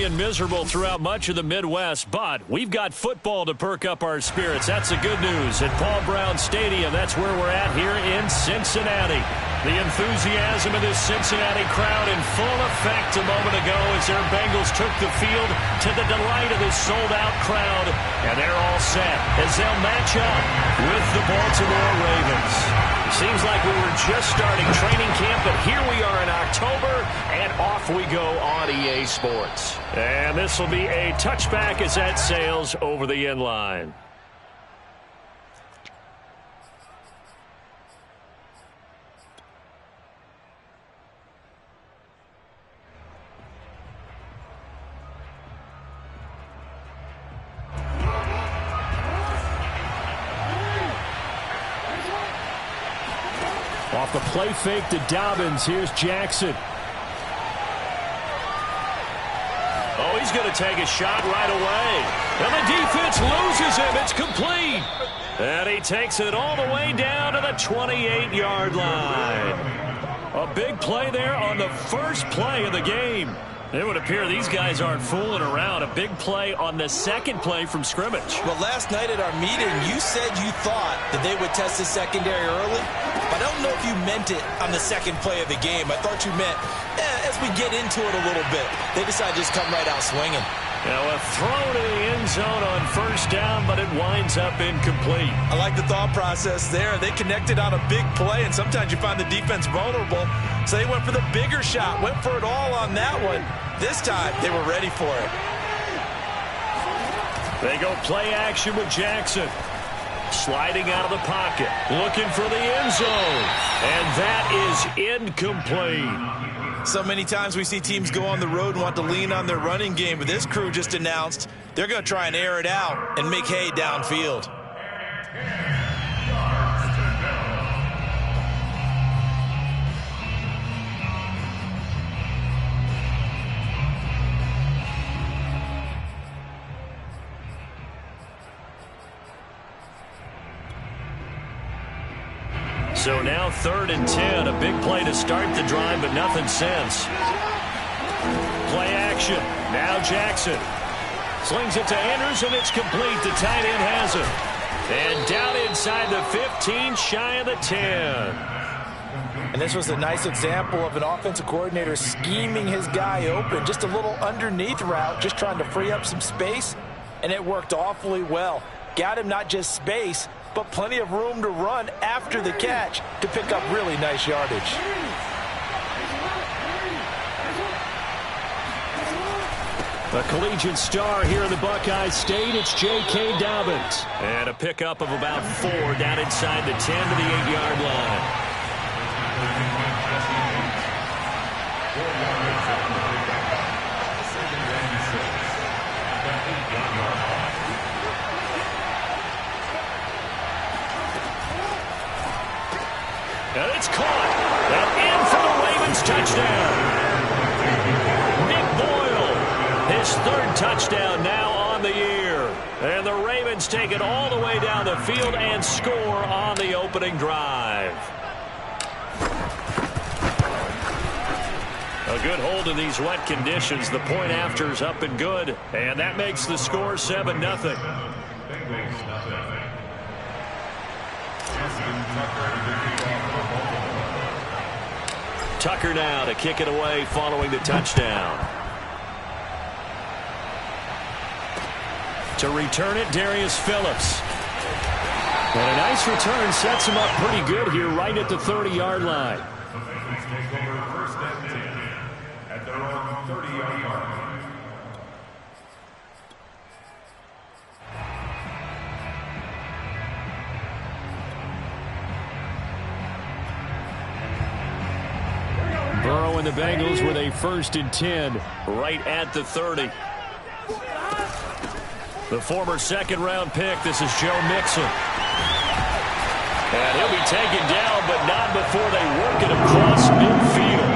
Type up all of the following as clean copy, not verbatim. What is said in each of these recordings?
dreary and miserable throughout much of the Midwest, but we've got football to perk up our spirits. That's the good news. At Paul Brown Stadium, that's where we're at here in Cincinnati. The enthusiasm of this Cincinnati crowd in full effect a moment ago as their Bengals took the field to the delight of this sold-out crowd. And they're all set as they'll match up with the Baltimore Ravens. Seems like we were just starting training camp, but here we are in October, and off we go on EA Sports. And this will be a touchback as that sails over the end line. Off the play fake to Dobbins. Here's Jackson. Oh, he's going to take a shot right away. And the defense loses him. It's complete. And he takes it all the way down to the 28-yard line. A big play there on the first play of the game. It would appear these guys aren't fooling around. A big play on the second play from scrimmage. Well, last night at our meeting, you said you thought that they would test the secondary early. But I don't know if you meant it on the second play of the game. I thought you meant, as we get into it a little bit, they decide to just come right out swinging. Now a throw to the end zone on first down, but it winds up incomplete. I like the thought process there. They connected on a big play, and sometimes you find the defense vulnerable. So they went for the bigger shot, went for it all on that one. This time, they were ready for it. They go play action with Jackson. Sliding out of the pocket, looking for the end zone. And that is incomplete. So many times we see teams go on the road and want to lean on their running game, but this crew just announced they're going to try and air it out and make hay downfield. So now 3rd and 10, a big play to start the drive, but nothing since. Play action. Now Jackson. Slings it to Andrews, and it's complete. The tight end has it. And down inside the 15, shy of the 10. And this was a nice example of an offensive coordinator scheming his guy open. Just a little underneath route, just trying to free up some space, and it worked awfully well. Got him not just space, but plenty of room to run after the catch to pick up really nice yardage. The collegiate star here in the Buckeye State, it's J.K. Dobbins. And a pickup of about 4 down inside the 10 to the 8-yard line. And it's caught. And in for the Ravens touchdown. Nick Boyle, his 3rd touchdown now on the year. And the Ravens take it all the way down the field and score on the opening drive. A good hold in these wet conditions. The point after is up and good. And that makes the score 7-0. Tucker now to kick it away following the touchdown. To return it, Darius Phillips. And a nice return sets him up pretty good here right at the 30-yard line. At their own 30-yard line. Burrow and the Bengals with a 1st and 10 right at the 30. The former 2nd-round pick, this is Joe Mixon. And he'll be taken down, but not before they work it across midfield.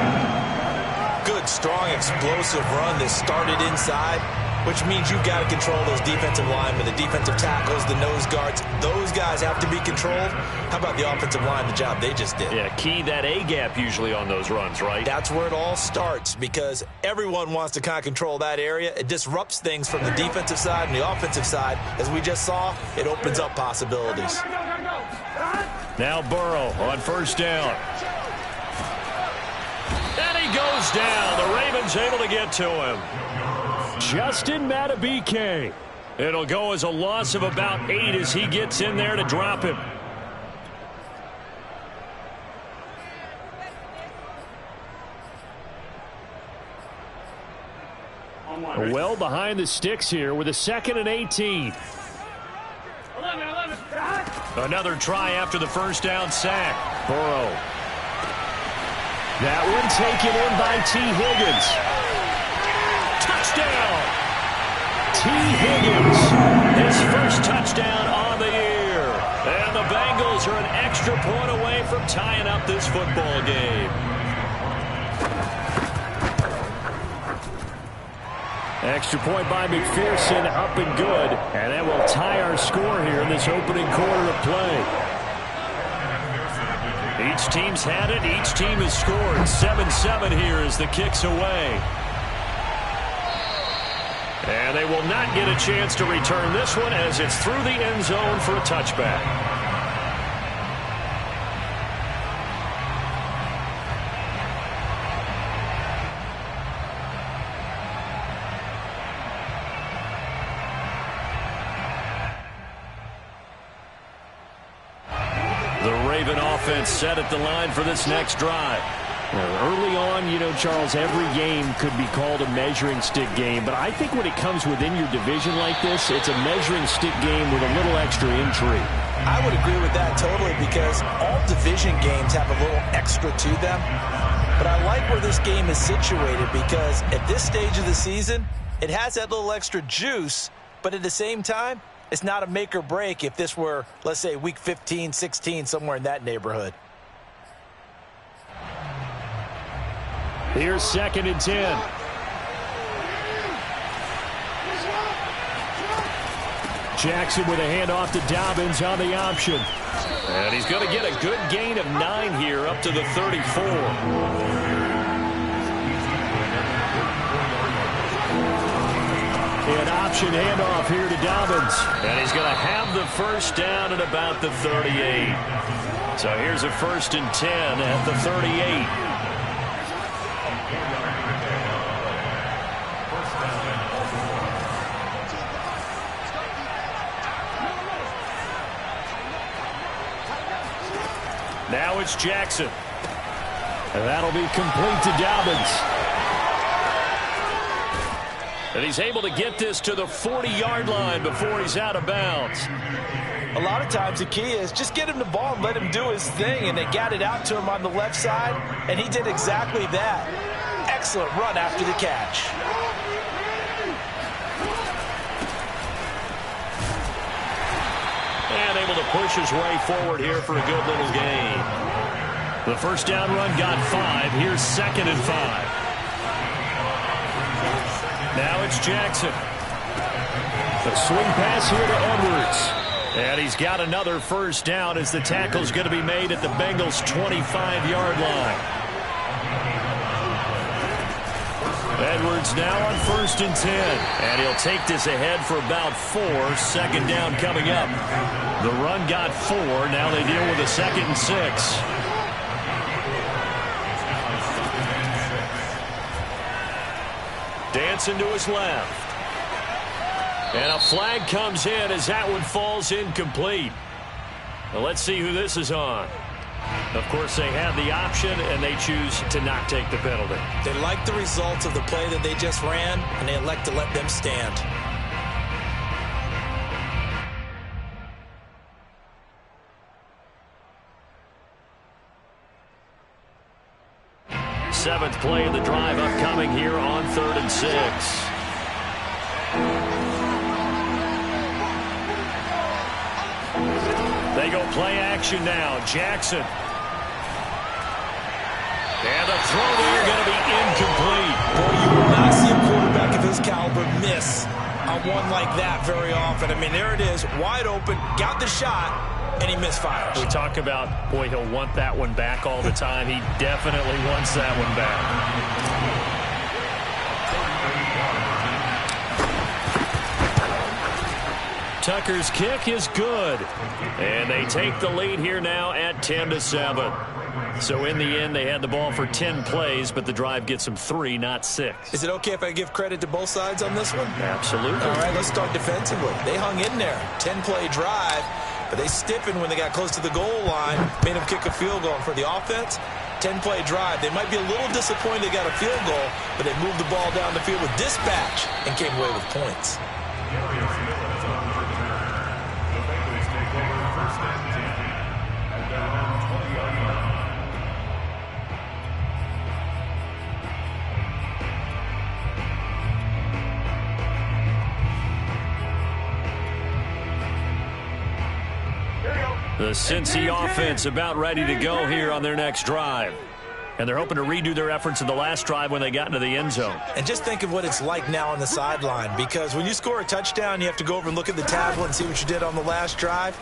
Good, strong, explosive run that started inside, which means you've got to control those defensive linemen, the defensive tackles, the nose guards. Those guys have to be controlled. How about the offensive line, the job they just did? Yeah, key that A-gap usually on those runs, right? That's where it all starts because everyone wants to kind of control that area. It disrupts things from the defensive side and the offensive side. As we just saw, it opens up possibilities. Now Burrow on first down. And he goes down. The Ravens able to get to him. Justin Madubuike. It'll go as a loss of about 8 as he gets in there to drop him. Well behind the sticks here with a 2nd and 18. Another try after the first down sack. Burrow. That one taken in by T. Higgins. Touchdown! T. Higgins, his first touchdown on the year. And the Bengals are an extra point away from tying up this football game. Extra point by McPherson, up and good. And that will tie our score here in this opening quarter of play. Each team's had it. Each team has scored. 7-7 here as the kick's away. And they will not get a chance to return this one as it's through the end zone for a touchback. Offense set at the line for this next drive. Early on, you know, Charles, every game could be called a measuring stick game, but I think when it comes within your division like this, it's a measuring stick game with a little extra intrigue. I would agree with that totally because all division games have a little extra to them. But I like where this game is situated because at this stage of the season, it has that little extra juice, but at the same time, it's not a make or break if this were, let's say, week 15, 16, somewhere in that neighborhood. Here's 2nd and 10. Jackson with a handoff to Dobbins on the option. And he's going to get a good gain of 9 here up to the 34. An option handoff here to Dobbins. And he's going to have the first down at about the 38. So here's a 1st and 10 at the 38. Now it's Jackson. And that'll be complete to Dobbins. And he's able to get this to the 40-yard line before he's out of bounds. A lot of times the key is just get him the ball and let him do his thing, and they got it out to him on the left side, and he did exactly that. Excellent run after the catch. And able to push his way forward here for a good little gain. The first down run got 5. Here's 2nd and 5. Now it's Jackson. The swing pass here to Edwards. And he's got another first down as the tackle's going to be made at the Bengals' 25-yard line. Edwards now on 1st and 10. And he'll take this ahead for about 4. 2nd down coming up. The run got 4. Now they deal with a 2nd and 6. Dancing to his left. And a flag comes in as that one falls incomplete. Well, let's see who this is on. Of course, they have the option, and they choose to not take the penalty. They like the results of the play that they just ran, and they elect to let them stand. Seventh play of the drive upcoming here on 3rd and 6. They go play action now. Jackson. And the throw there going to be incomplete. Boy, you will not see a quarterback of his caliber miss on one like that very often. I mean, there it is, wide open, got the shot, and he misfires. We talk about, boy, he'll want that one back all the time. He definitely wants that one back. Tucker's kick is good. And they take the lead here now at 10-7. So in the end, they had the ball for 10 plays, but the drive gets them 3, not 6. Is it okay if I give credit to both sides on this one? Absolutely. All right, let's start defensively. They hung in there. 10-play drive, but they stiffened when they got close to the goal line, made them kick a field goal. And for the offense, 10-play drive. They might be a little disappointed they got a field goal, but they moved the ball down the field with dispatch and came away with points. The Cincy offense about ready to go here on their next drive. And they're hoping to redo their efforts in the last drive when they got into the end zone. And just think of what it's like now on the sideline, because when you score a touchdown, you have to go over and look at the tablet and see what you did on the last drive.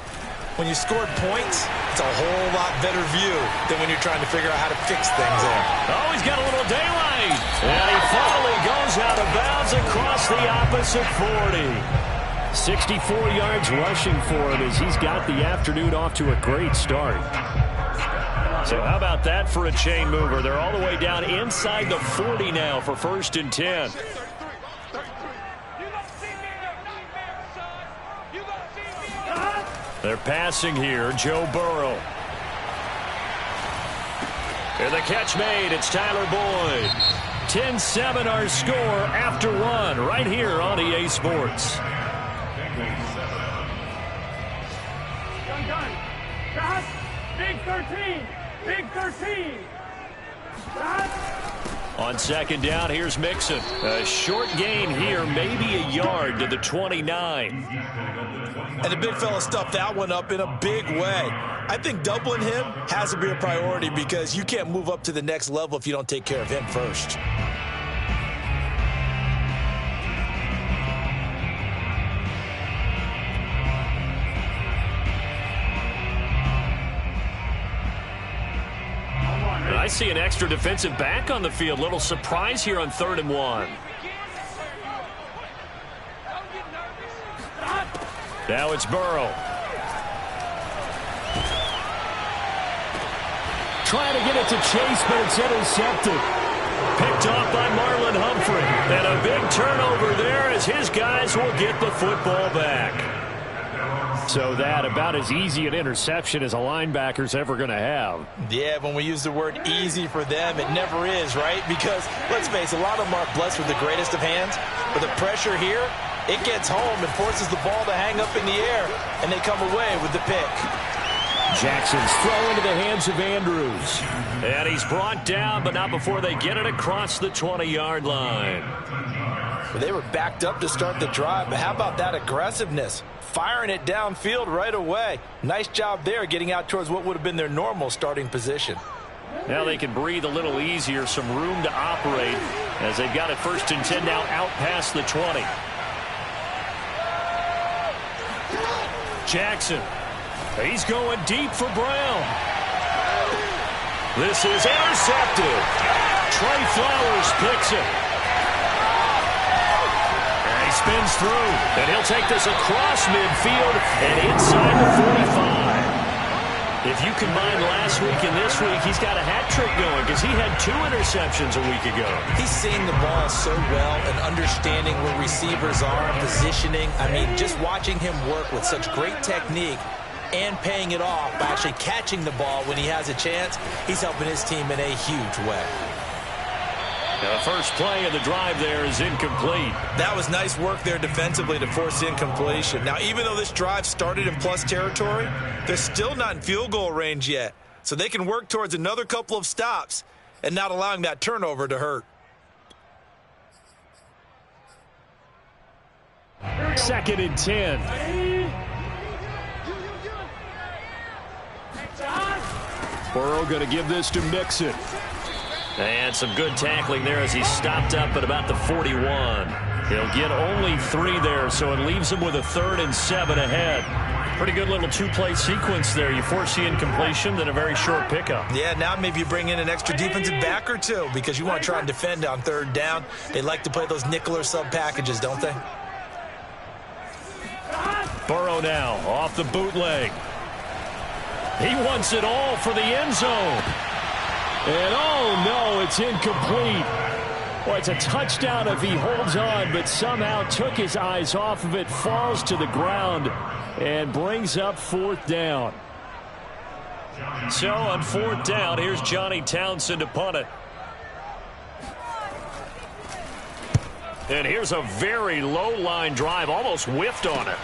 When you scored points, it's a whole lot better view than when you're trying to figure out how to fix things there. Oh, he's got a little daylight. And he finally goes out of bounds across the opposite 40. 64 yards rushing for him as he's got the afternoon off to a great start. So how about that for a chain mover? They're all the way down inside the 40 now for 1st and 10. They're passing here. Joe Burrow. And the catch made. It's Tyler Boyd. 10-7 our score after one right here on EA Sports. Big 13. Big 13. On 2nd down, here's Mixon. A short gain here, maybe a yard to the 29. And the big fella stuffed that one up in a big way. I think doubling him has to be a priority because you can't move up to the next level if you don't take care of him first. I see an extra defensive back on the field. Little surprise here on 3rd and 1. Now it's Burrow. Trying to get it to Chase, but it's intercepted. Picked off by Marlon Humphrey. And a big turnover there as his guys will get the football back. So that about as easy an interception as a linebacker's ever going to have. Yeah, when we use the word easy for them, it never is, right? Because, let's face it, a lot of them aren't blessed with the greatest of hands. But the pressure here, it gets home and forces the ball to hang up in the air, and they come away with the pick. Jackson's throw into the hands of Andrews. And he's brought down, but not before they get it across the 20-yard line. Well, they were backed up to start the drive, but how about that aggressiveness? Firing it downfield right away. Nice job there getting out towards what would have been their normal starting position. Now they can breathe a little easier, some room to operate as they've got it 1st and 10 now out past the 20. Jackson. He's going deep for Brown. This is intercepted. Trey Flowers picks it. And he spins through. And he'll take this across midfield and inside the 45. If you combine last week and this week, he's got a hat trick going because he had 2 interceptions a week ago. He's seeing the ball so well and understanding where receivers are and positioning. I mean, just watching him work with such great technique and paying it off by actually catching the ball when he has a chance, he's helping his team in a huge way. The first play of the drive there is incomplete. That was nice work there defensively to force incompletion. Now, even though this drive started in plus territory, they're still not in field goal range yet. So they can work towards another couple of stops and not allowing that turnover to hurt. 2nd and 10. Burrow going to give this to Mixon. And some good tackling there as he stopped up at about the 41. He'll get only 3 there, so it leaves him with a 3rd and 7 ahead. Pretty good little 2-play sequence there. You force the incompletion, then a very short pickup. Yeah, now maybe you bring in an extra defensive back or two because you want to try and defend on 3rd down. They like to play those nickel or sub packages, don't they? Burrow now off the bootleg. He wants it all for the end zone. And oh no, it's incomplete. Well, it's a touchdown if he holds on, but somehow took his eyes off of it, falls to the ground, and brings up 4th down. So on 4th down, here's Johnny Townsend to punt it. And here's a very low line drive, almost whiffed on it.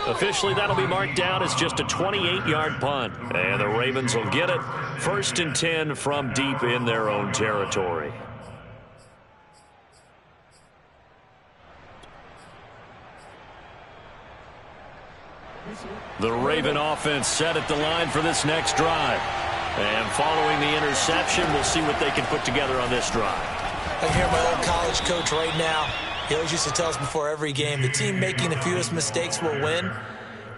Officially, that'll be marked down as just a 28-yard punt. And the Ravens will get it. 1st and 10 from deep in their own territory. The Raven offense set at the line for this next drive. And following the interception, we'll see what they can put together on this drive. I hear my old college coach right now. He always used to tell us before every game, the team making the fewest mistakes will win.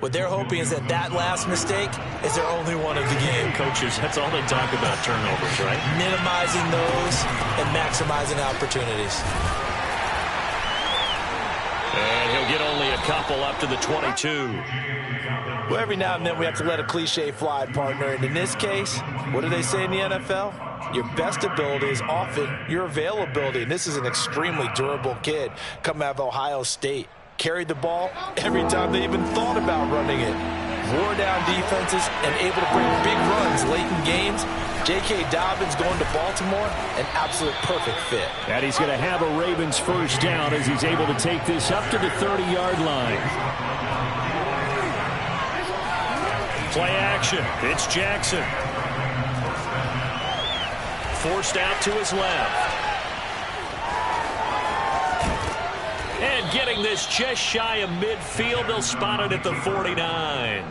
What they're hoping is that that last mistake is their only one of the game. Coaches, that's all they talk about, turnovers, right? Minimizing those and maximizing opportunities. And he'll get only a couple up to the 22. Well, every now and then we have to let a cliche fly, partner. And in this case, what do they say in the NFL? Your best ability is often your availability. And this is an extremely durable kid coming out of Ohio State. Carried the ball every time they even thought about running it. Wore down defenses and able to bring big runs late in games. J.K. Dobbins going to Baltimore, an absolute perfect fit. And he's going to have a Ravens 1st down as he's able to take this up to the 30-yard line. Play action. It's Jackson. Forced out to his left. And getting this just shy of midfield, they'll spot it at the 49.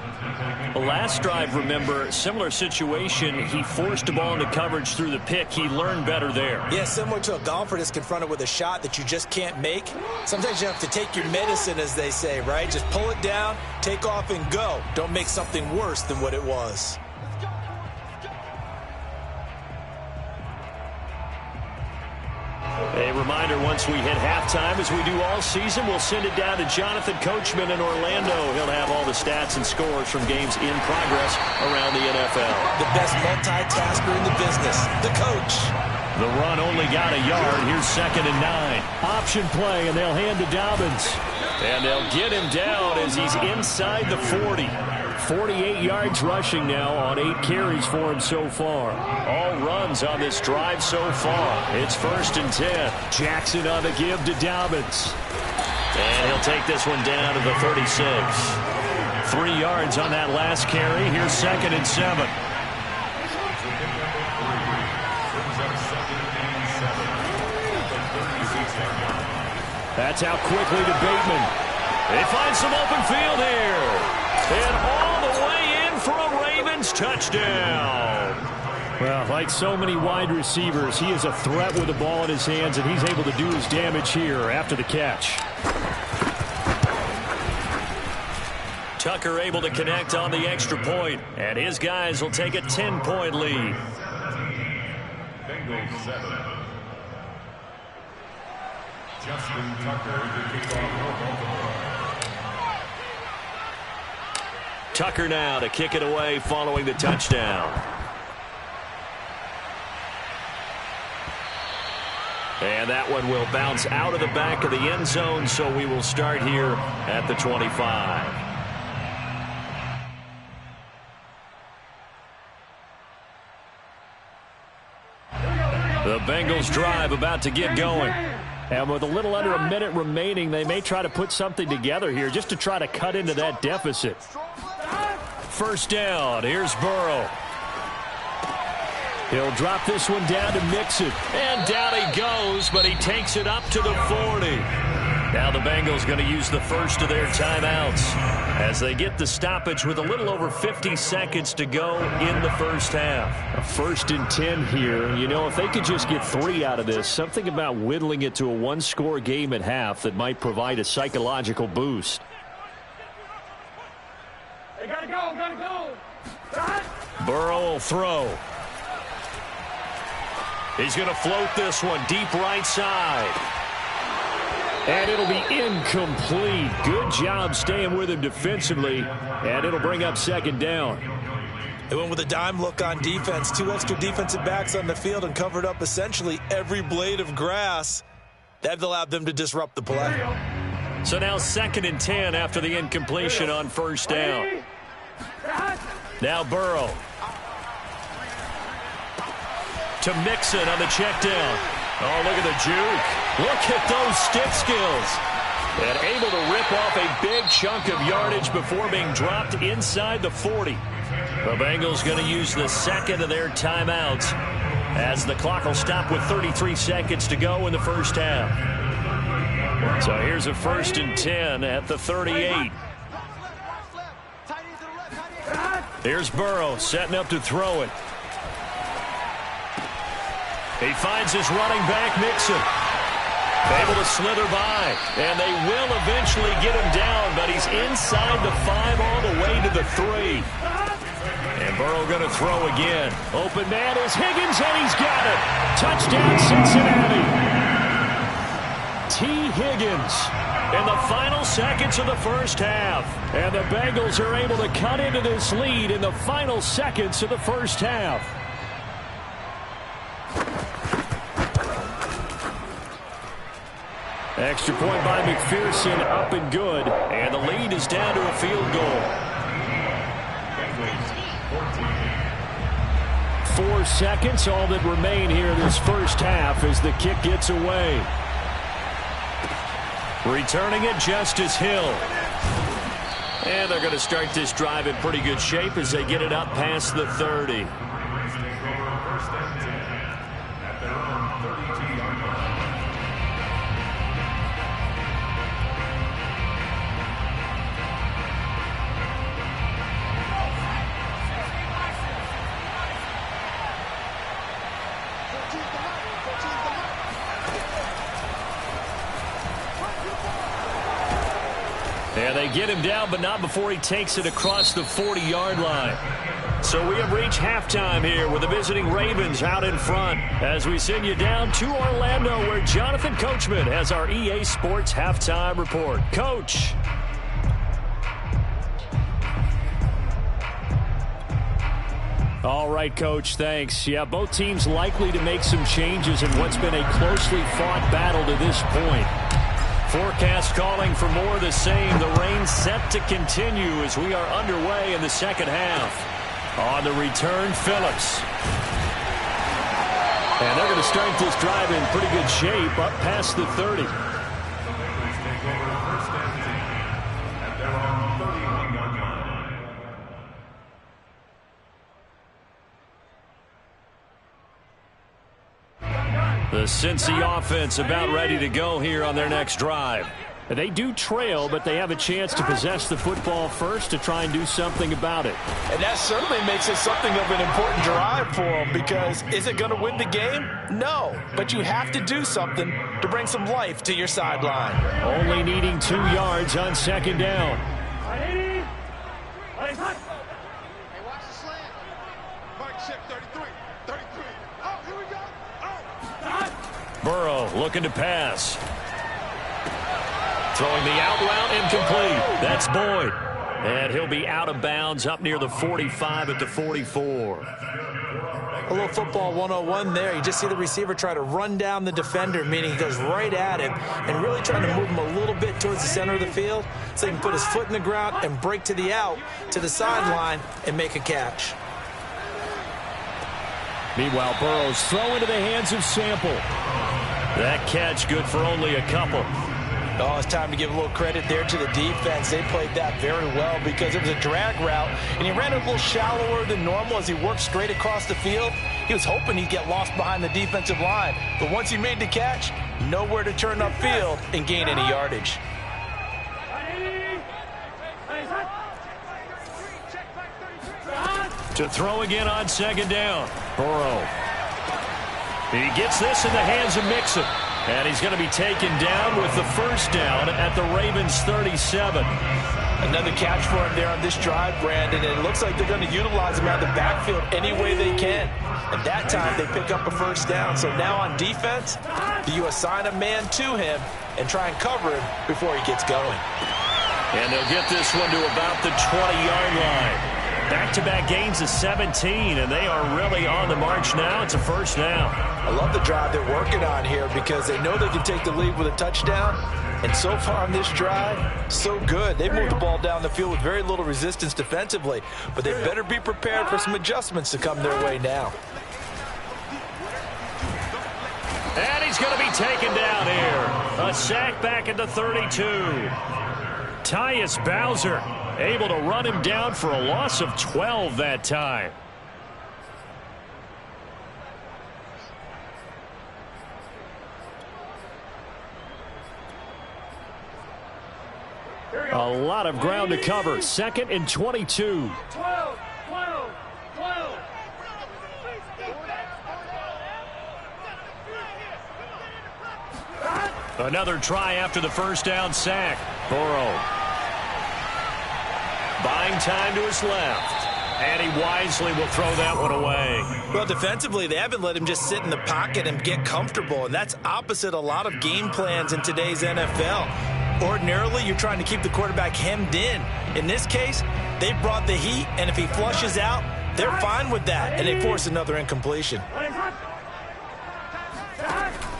The last drive, remember, similar situation. He forced the ball into coverage through the pick. He learned better there. Yeah, similar to a golfer that's confronted with a shot that you just can't make. Sometimes you have to take your medicine, as they say, right? Just pull it down, take off, and go. Don't make something worse than what it was. A reminder, once we hit halftime, as we do all season, we'll send it down to Jonathan Coachman in Orlando. He'll have all the stats and scores from games in progress around the NFL. The best multitasker in the business, the coach. The run only got a yard. Here's 2nd and 9. Option play, and they'll hand to Dobbins. And they'll get him down as he's inside the 40. 48 yards rushing now on 8 carries for him so far. All runs on this drive so far. It's 1st and 10. Jackson on the give to Dobbins. And he'll take this one down to the 36. 3 yards on that last carry. Here's 2nd and 7. That's out quickly to Bateman. They find some open field here. And all the way in for a Ravens touchdown. Well, like so many wide receivers, he is a threat with the ball in his hands, and he's able to do his damage here after the catch. Tucker able to connect on the extra point, and his guys will take a 10-point lead. Bengals 7. Justin Tucker to kick off Baltimore. Tucker now to kick it away following the touchdown. And that one will bounce out of the back of the end zone, so we will start here at the 25. The Bengals drive about to get going. And with a little under a minute remaining, they may try to put something together here just to try to cut into that deficit. 1st down. Here's Burrow. He'll drop this one down to Mixon. And down he goes, but he takes it up to the 40. Now the Bengals going to use the first of their timeouts as they get the stoppage with a little over 50 seconds to go in the first half. A 1st and 10 here. You know, if they could just get 3 out of this, something about whittling it to a one-score game at half that might provide a psychological boost. They gotta go. Burrow will throw. He's going to float this one deep right side. And it'll be incomplete. Good job staying with him defensively. And it'll bring up 2nd down. They went with a dime look on defense. 2 extra defensive backs on the field and covered up essentially every blade of grass. That allowed them to disrupt the play. So now 2nd and 10 after the incompletion on 1st down. Now Burrow. To Mixon on the check down. Oh, look at the juke. Look at those stick skills. And able to rip off a big chunk of yardage before being dropped inside the 40. The Bengals going to use the 2nd of their timeouts as the clock will stop with 33 seconds to go in the first half. So here's a 1st and 10 at the 38. Here's Burrow setting up to throw it. He finds his running back, Mixon. Able to slither by, and they will eventually get him down, but he's inside the 5 all the way to the 3. And Burrow going to throw again. Open man is Higgins, and he's got it. Touchdown, Cincinnati. T. Higgins in the final seconds of the first half. And the Bengals are able to cut into this lead in the final seconds of the first half. Extra point by McPherson, up and good. And the lead is down to a field goal. 4 seconds, all that remain here this first half as the kick gets away. Returning it, Justice Hill. And they're going to start this drive in pretty good shape as they get it up past the 30. And they get him down, but not before he takes it across the 40-yard line. So we have reached halftime here with the visiting Ravens out in front as we send you down to Orlando where Jonathan Coachman has our EA Sports halftime report. Coach. All right, Coach, thanks. Yeah, both teams likely to make some changes in what's been a closely fought battle to this point. Forecast calling for more of the same. The rain set to continue as we are underway in the second half. On the return, Phillips. And they're going to start this drive in pretty good shape up past the 30. The Cincy offense about ready to go here on their next drive. They do trail, but they have a chance to possess the football first to try and do something about it. And that certainly makes it something of an important drive for them because is it going to win the game? No, but you have to do something to bring some life to your sideline. Only needing 2 yards on second down. Hey, watch the slant. Mark check 33. 33. Oh, here we go. Burrow looking to pass. Throwing the out route incomplete. That's Boyd. And he'll be out of bounds up near the 45 at the 44. A little football 101 there. You just see the receiver try to run down the defender, meaning he goes right at him and really trying to move him a little bit towards the center of the field so he can put his foot in the ground and break to the out, to the sideline, and make a catch. Meanwhile, Burrow's throw into the hands of Sample. That catch good for only a couple. Oh, it's time to give a little credit there to the defense. They played that very well because it was a drag route, and he ran a little shallower than normal as he worked straight across the field. He was hoping he'd get lost behind the defensive line, but once he made the catch, nowhere to turn upfield and gain any yardage. To throw again on second down. Burrow. He gets this in the hands of Mixon. And he's going to be taken down with the first down at the Ravens 37. Another catch for him there on this drive, Brandon, and it looks like they're going to utilize him out of the backfield any way they can. And that time, they pick up a first down. So now on defense, do you assign a man to him and try and cover him before he gets going? And they'll get this one to about the 20-yard line. Back-to-back gains of 17, and they are really on the march now. It's a first down. I love the drive they're working on here because they know they can take the lead with a touchdown. And so far on this drive, so good. They moved the ball down the field with very little resistance defensively, but they better be prepared for some adjustments to come their way now. And he's going to be taken down here. A sack back at the 32. Tyus Bowser able to run him down for a loss of 12 that time. A lot of ground to cover. 2nd and 22. 12. Another try after the first down sack. Burrow. Buying time to his left. And he wisely will throw that one away. Well, defensively, they haven't let him just sit in the pocket and get comfortable, and that's opposite a lot of game plans in today's NFL. Ordinarily, you're trying to keep the quarterback hemmed in. In this case, they brought the heat, and if he flushes out, they're fine with that, and they force another incompletion.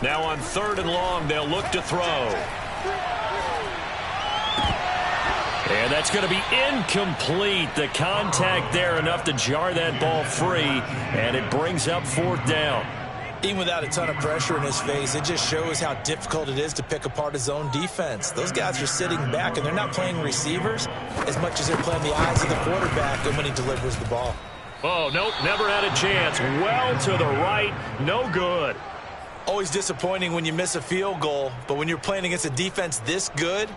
Now on 3rd and long, they'll look to throw. And that's going to be incomplete. The contact there enough to jar that ball free, and it brings up 4th down. Even without a ton of pressure in his face, it just shows how difficult it is to pick apart his own defense. Those guys are sitting back, and they're not playing receivers as much as they're playing the eyes of the quarterback and when he delivers the ball. Oh, nope, never had a chance. Well to the right, no good. Always disappointing when you miss a field goal, but when you're playing against a defense this good,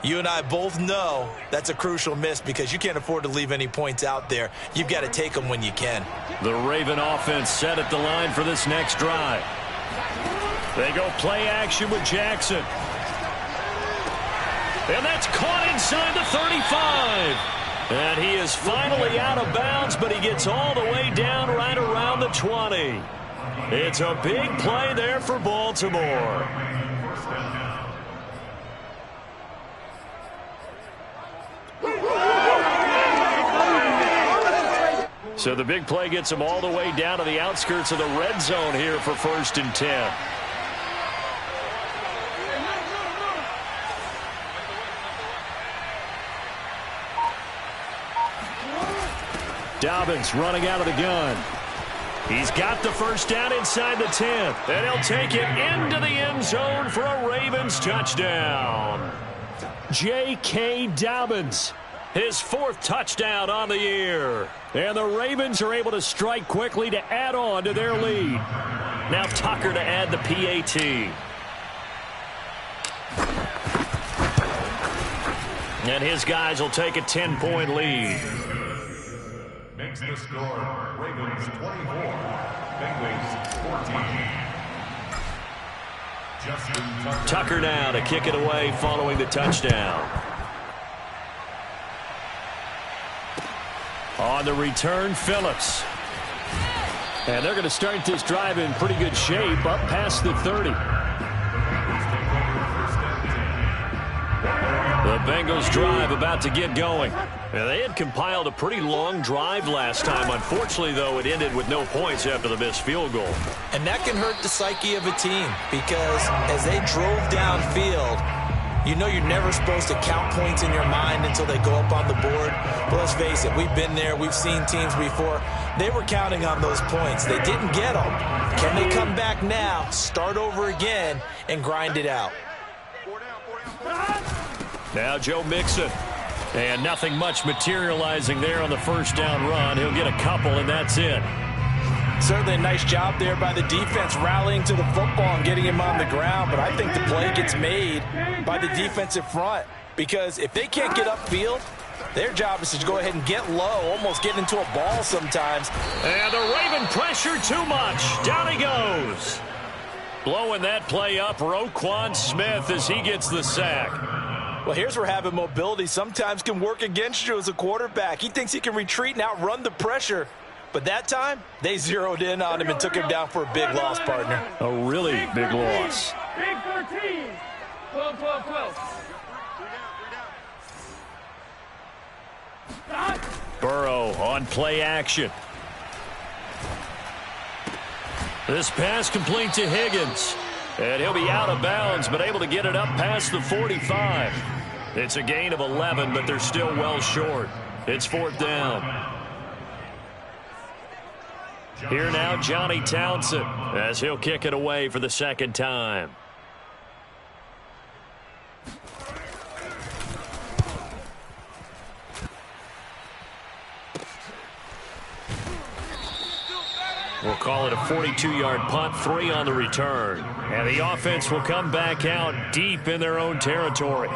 you and I both know that's a crucial miss because you can't afford to leave any points out there. You've got to take them when you can. The Raven offense set at the line for this next drive. They go play action with Jackson. And that's caught inside the 35. And he is finally out of bounds, but he gets all the way down right around the 20. It's a big play there for Baltimore. So the big play gets him all the way down to the outskirts of the red zone here for 1st and 10. Dobbins running out of the gun. He's got the first down inside the 10. And he'll take it into the end zone for a Ravens touchdown. J.K. Dobbins, his 4th touchdown on the year. And the Ravens are able to strike quickly to add on to their lead. Now Tucker to add the PAT. And his guys will take a 10-point lead. Makes the score Ravens 24, Bengals 14. Justin Tucker now to kick it away following the touchdown. On the return, Phillips. And they're going to start this drive in pretty good shape up past the 30. The Bengals drive about to get going. Now, they had compiled a pretty long drive last time. Unfortunately, though, it ended with no points after the missed field goal. And that can hurt the psyche of a team because as they drove downfield, you know you're never supposed to count points in your mind until they go up on the board. But let's face it, we've been there. We've seen teams before. They were counting on those points. They didn't get them. Can they come back now, start over again, and grind it out? Now Joe Mixon. And nothing much materializing there on the first down run. He'll get a couple, and that's it. Certainly a nice job there by the defense rallying to the football and getting him on the ground, but I think the play gets made by the defensive front because if they can't get upfield, their job is to go ahead and get low, almost get into a ball sometimes. And the Raven pressure too much. Down he goes. Blowing that play up, Roquan Smith as he gets the sack. Well, here's where having mobility sometimes can work against you as a quarterback. He thinks he can retreat and outrun the pressure. But that time, they zeroed in on him and took him down for a big loss, partner. A really big loss. Big 13. 12, 12, 12. Burrow on play action. This pass complete to Higgins. And he'll be out of bounds, but able to get it up past the 45. It's a gain of 11, but they're still well short. It's 4th down. Here now, Johnny Townsend, as he'll kick it away for the 2nd time. We'll call it a 42-yard punt, 3 on the return. And the offense will come back out deep in their own territory.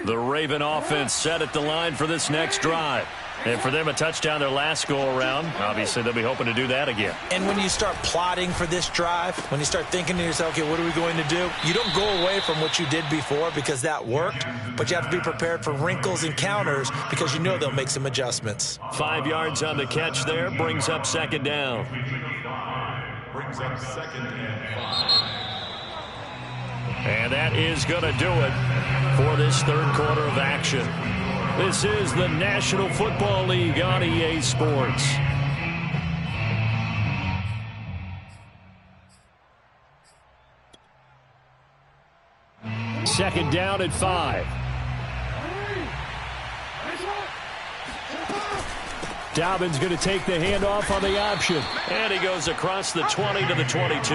The Raven offense set at the line for this next drive. And for them, a touchdown their last go-around. Obviously, they'll be hoping to do that again. And when you start plotting for this drive, when you start thinking to yourself, okay, what are we going to do? You don't go away from what you did before because that worked, but you have to be prepared for wrinkles and counters because you know they'll make some adjustments. 5 yards on the catch there, brings up 2nd down. Brings up 2nd and 5. And that is going to do it for this 3rd quarter of action. This is the National Football League on EA Sports. Second down at 5. Dobbins going to take the handoff on the option. And he goes across the 20 to the 22.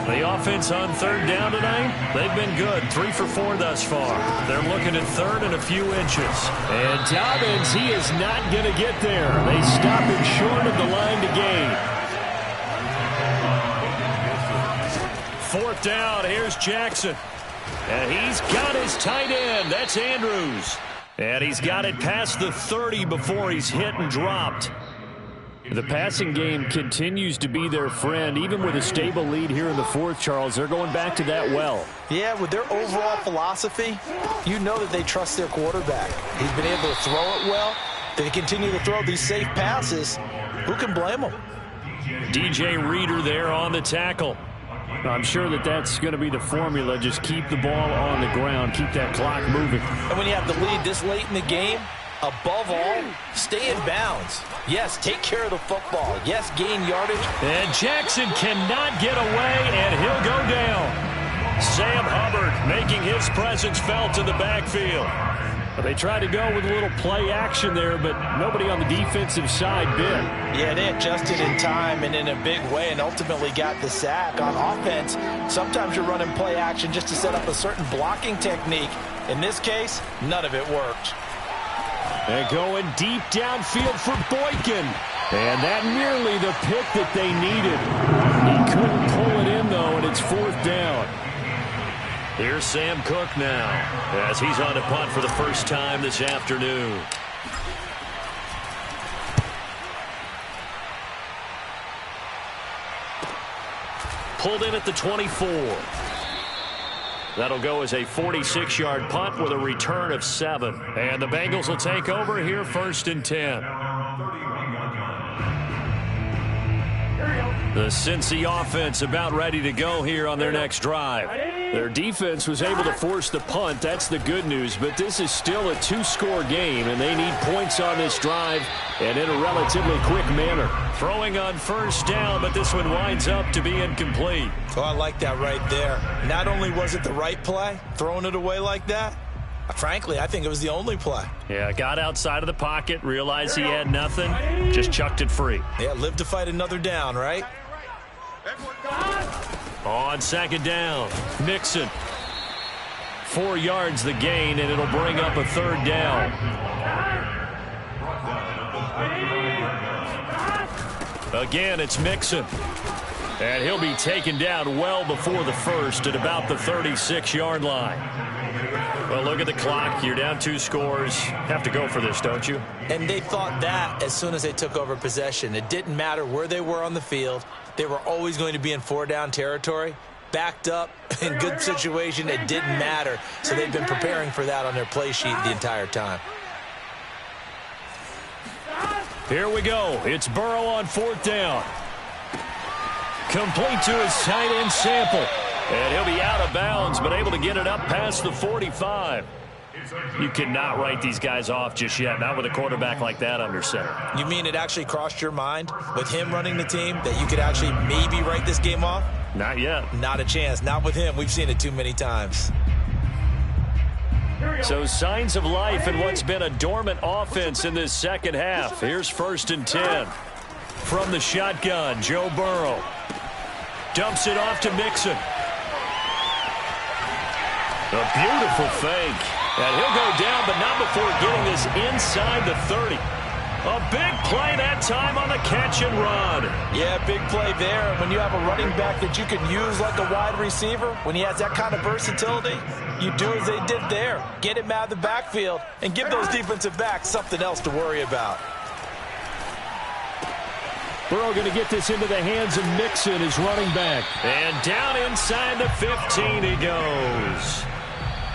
The offense on 3rd down tonight, they've been good. 3 for 4 thus far. They're looking at 3rd and a few inches. And Dobbins, he is not going to get there. They stop him short of the line to gain. 4th down, here's Jackson. And he's got his tight end. That's Andrews. And he's got it past the 30 before he's hit and dropped. The passing game continues to be their friend. Even with a stable lead here in the 4th, Charles, they're going back to that well. Yeah, with their overall philosophy, you know that they trust their quarterback. He's been able to throw it well. They continue to throw these safe passes. Who can blame them? DJ Reader there on the tackle. I'm sure that that's going to be the formula. Just keep the ball on the ground. Keep that clock moving. And when you have the lead this late in the game, above all, stay in bounds. Yes, take care of the football. Yes, gain yardage. And Jackson cannot get away, and he'll go down. Sam Hubbard making his presence felt in the backfield. They tried to go with a little play action there, but nobody on the defensive side bit. Yeah, they adjusted in time and in a big way and ultimately got the sack. On offense, sometimes you're running play action just to set up a certain blocking technique. In this case, none of it worked. And going deep downfield for Boykin. And that nearly the pick that they needed. He couldn't pull it in, though, and it's 4th down. Here's Sam Cook now as he's on to punt for the first time this afternoon. Pulled in at the 24. That'll go as a 46-yard punt with a return of 7. And the Bengals will take over here 1st and 10. The Cincy offense about ready to go here on their next drive. Their defense was able to force the punt. That's the good news. But this is still a 2-score game, and they need points on this drive and in a relatively quick manner. Throwing on 1st down, but this one winds up to be incomplete. Oh, I like that right there. Not only was it the right play, throwing it away like that, Frankly, I think it was the only play. Yeah, got outside of the pocket, realized he had nothing, just chucked it free. Yeah, live to fight another down, right? On second down, Mixon. 4 yards the gain, and it'll bring up a third down. Again, it's Mixon. And he'll be taken down well before the first at about the 36-yard line. Well, look at the clock. You're down 2 scores. Have to go for this, don't you? And they thought that as soon as they took over possession. It didn't matter where they were on the field. They were always going to be in 4-down territory. Backed up, in good situation, it didn't matter. So they've been preparing for that on their play sheet the entire time. Here we go. It's Burrow on 4th down. Complete to his tight end Sample. And he'll be out of bounds, but able to get it up past the 45. You cannot write these guys off just yet, not with a quarterback like that under center. You mean it actually crossed your mind with him running the team that you could actually maybe write this game off? Not yet. Not a chance. Not with him. We've seen it too many times. So signs of life in what's been a dormant offense in this second half. Here's 1st and 10. From the shotgun, Joe Burrow. Dumps it off to Mixon. A beautiful fake. And he'll go down, but not before getting this inside the 30. A big play that time on the catch and run. Yeah, big play there. When you have a running back that you can use like a wide receiver, when he has that kind of versatility, you do as they did there. Get him out of the backfield and give those defensive backs something else to worry about. Burrow going to get this into the hands of Mixon, his running back. And down inside the 15 he goes.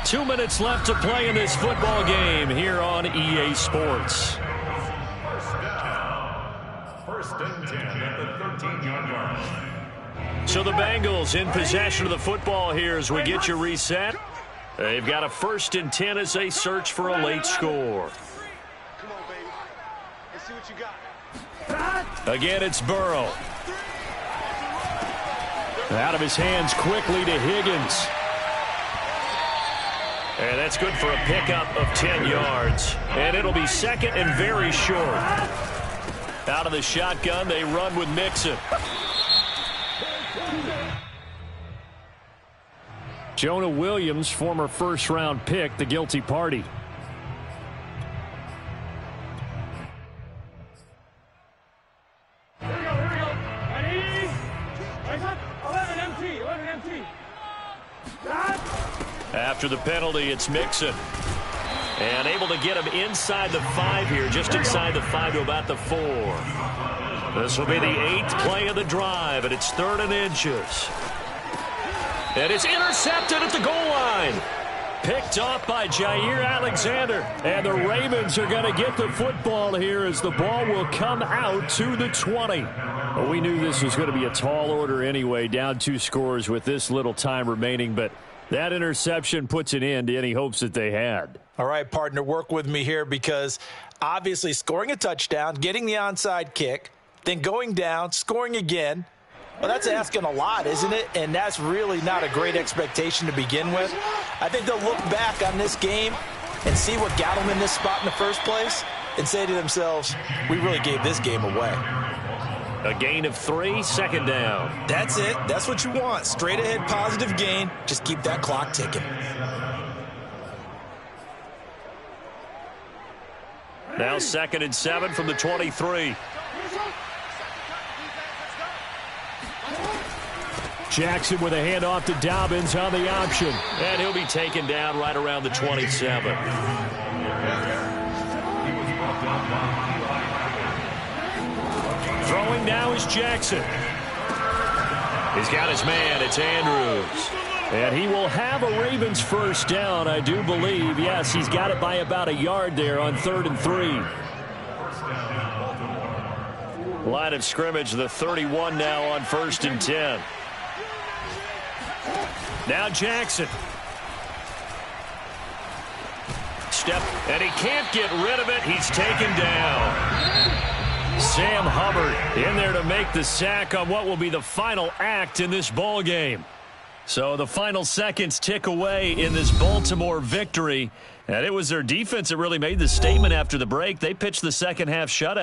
2 minutes left to play in this football game here on EA Sports. First and 10 at the 13-yard line. So the Bengals in possession of the football here as we get you reset. They've got a 1st and 10 as they search for a late score. Come on, baby. Let's see what you got. Again, it's Burrow. Out of his hands quickly to Higgins. And that's good for a pickup of 10 yards. And it'll be 2nd and very short. Out of the shotgun, they run with Mixon. Jonah Williams, former first-round pick, the guilty party. Here we go. Ready? 11 empty. After the penalty, it's Mixon. And able to get him inside the 5 here, just inside the 5 to about the 4. This will be the 8th play of the drive, and it's 3rd and inches. And it's intercepted at the goal line. Picked off by Jair Alexander. And the Ravens are going to get the football here as the ball will come out to the 20. Well, we knew this was going to be a tall order anyway, down 2 scores with this little time remaining, but that interception puts an end to any hopes that they had. All right, partner, work with me here because obviously scoring a touchdown, getting the onside kick, then going down, scoring again. Well, that's asking a lot, isn't it? And that's really not a great expectation to begin with. I think they'll look back on this game and see what got them in this spot in the first place and say to themselves, we really gave this game away. A gain of 3, 2nd down. That's it. That's what you want. Straight ahead, positive gain. Just keep that clock ticking. Now 2nd and 7 from the 23. Jackson with a handoff to Dobbins on the option. And he'll be taken down right around the 27. Throwing now is Jackson. He's got his man. It's Andrews. And he will have a Ravens first down, I do believe. Yes, he's got it by about a yard there on 3rd and 3. Line of scrimmage, the 31 now on 1st and 10. Now Jackson. Step, and he can't get rid of it. He's taken down. Sam Hubbard in there to make the sack on what will be the final act in this ball game. So the final seconds tick away in this Baltimore victory. And it was their defense that really made the statement after the break. They pitched the second half shutout.